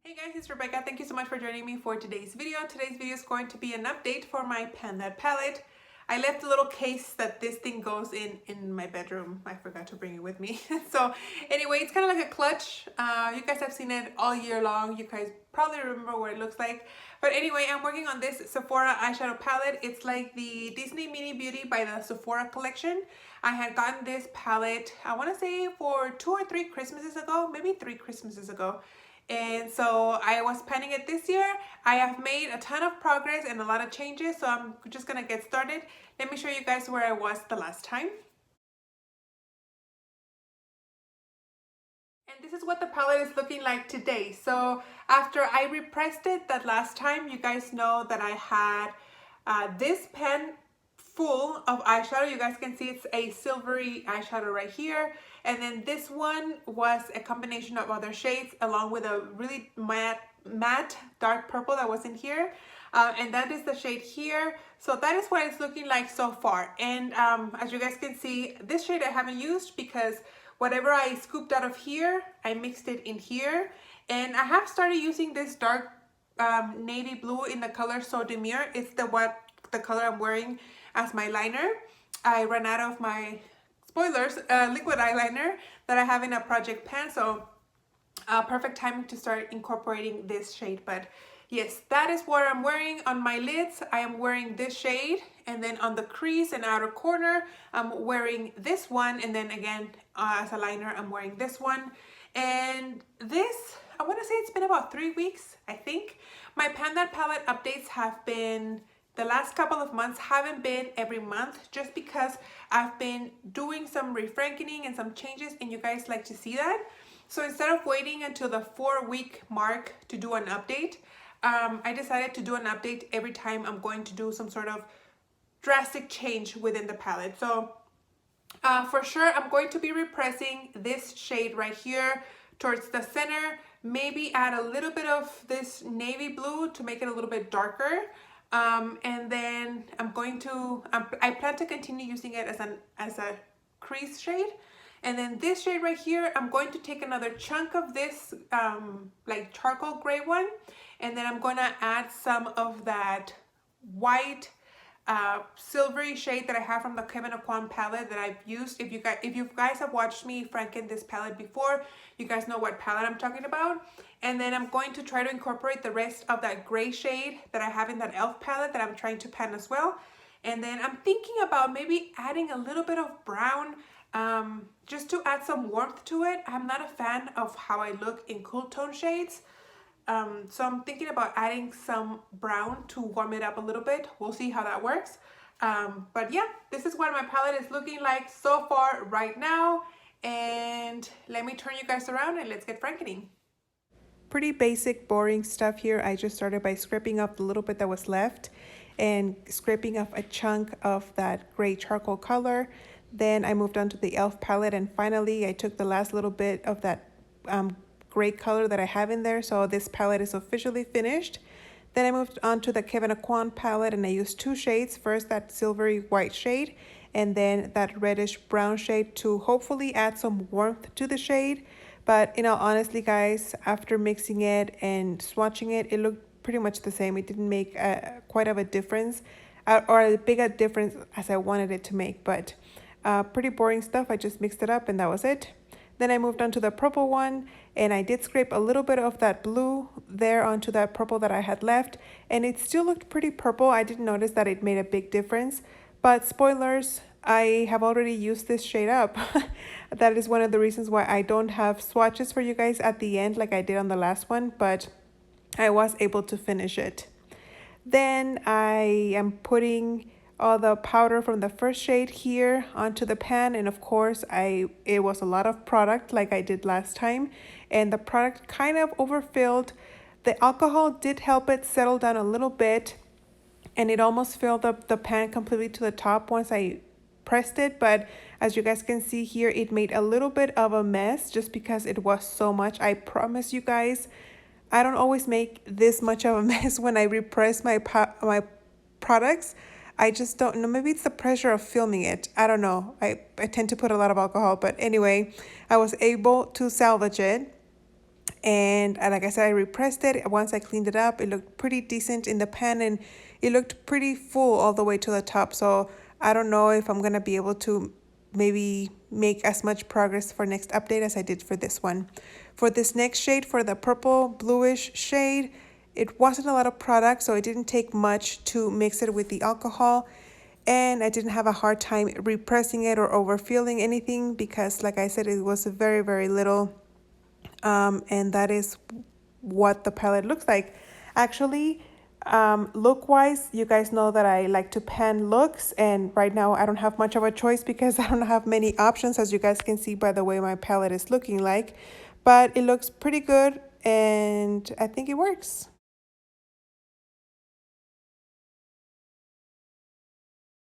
Hey guys, it's Rebecca. Thank you so much for joining me for today's video. Today's video is going to be an update for my Panda palette. I left a little case that this thing goes in my bedroom. I forgot to bring it with me. So anyway, it's kind of like a clutch. You guys have seen it all year long. You guys probably remember what it looks like. But anyway, I'm working on this Sephora eyeshadow palette. It's like the Disney Mini Beauty by the Sephora collection. I had gotten this palette, I want to say for 2 or 3 Christmases ago, maybe 3 Christmases ago. And so I was planning it this year. I have made a ton of progress and a lot of changes, so I'm just gonna get started. Let me show you guys where I was the last time. And this is what the palette is looking like today. So after I repressed it that last time, you guys know that I had this pen full of eyeshadow. You guys can see it's a silvery eyeshadow right here, and then this one was a combination of other shades along with a really matte dark purple that was in here, and that is the shade here. So that is what it's looking like so far. And as you guys can see, this shade I haven't used because whatever I scooped out of here, I mixed it in here. And I have started using this dark navy blue in the color So Demure. It's the color I'm wearing as my liner. I ran out of my spoilers liquid eyeliner that I have in a project pan, so perfect timing to start incorporating this shade. But yes, that is what I'm wearing on my lids. I am wearing this shade, and then on the crease and outer corner I'm wearing this one, and then again as a liner I'm wearing this one. And this, I want to say it's been about 3 weeks, I think. My Panda palette updates have been, the last couple of months haven't been every month, just because I've been doing some refrankening and some changes, and you guys like to see that. So instead of waiting until the 4-week mark to do an update, I decided to do an update every time I'm going to do some sort of drastic change within the palette. So for sure, I'm going to be repressing this shade right here towards the center. Maybe add a little bit of this navy blue to make it a little bit darker. And then I'm going to, I plan to continue using it as a crease shade. And then this shade right here, I'm going to take another chunk of this like charcoal gray one, and then I'm going to add some of that white silvery shade that I have from the Kevyn Aucoin palette that I've used. If you guys have watched me franken this palette before, you guys know what palette I'm talking about. And then I'm going to try to incorporate the rest of that gray shade that I have in that e.l.f. palette that I'm trying to pan as well. And then I'm thinking about maybe adding a little bit of brown just to add some warmth to it. I'm not a fan of how I look in cool tone shades. So I'm thinking about adding some brown to warm it up a little bit. We'll see how that works. But yeah, this is what my palette is looking like so far right now. And let me turn you guys around and let's get frankening. Pretty basic, boring stuff here. I just started by scraping off the little bit that was left and scraping off a chunk of that gray charcoal color. Then I moved on to the e.l.f. palette, and finally I took the last little bit of that gray color that I have in there. So this palette is officially finished. Then I moved on to the Kevyn Aucoin palette, and I used 2 shades. First that silvery white shade, and then that reddish brown shade to hopefully add some warmth to the shade. But in all honesty, guys, after mixing it and swatching it, it looked pretty much the same. It didn't make quite of a difference or as big a difference as I wanted it to make. But pretty boring stuff. I just mixed it up and that was it. Then I moved on to the purple one, and I did scrape a little bit of that blue there onto that purple that I had left, and it still looked pretty purple. I didn't notice that it made a big difference, but spoilers, I have already used this shade up. That is one of the reasons why I don't have swatches for you guys at the end like I did on the last one, but I was able to finish it. Then I am putting all the powder from the first shade here onto the pan, and of course it was a lot of product like I did last time, and the product kind of overfilled. The alcohol did help it settle down a little bit, and it almost filled up the pan completely to the top once I pressed it, but as you guys can see here, it made a little bit of a mess just because it was so much. I promise you guys, I don't always make this much of a mess when I repress my products. I just don't know. Maybe it's the pressure of filming it. I don't know. I tend to put a lot of alcohol. But anyway, I was able to salvage it. And like I said, I repressed it. Once I cleaned it up, it looked pretty decent in the pan, and it looked pretty full all the way to the top. So I don't know if I'm gonna be able to maybe make as much progress for next update as I did for this one. For this next shade, for the purple bluish shade, it wasn't a lot of product, so it didn't take much to mix it with the alcohol. And I didn't have a hard time repressing it or overfilling anything because, like I said, it was very, very little. And that is what the palette looks like. Actually, look wise, you guys know that I like to pan looks, and right now I don't have much of a choice because I don't have many options, as you guys can see by the way my palette is looking like, but it looks pretty good and I think it works.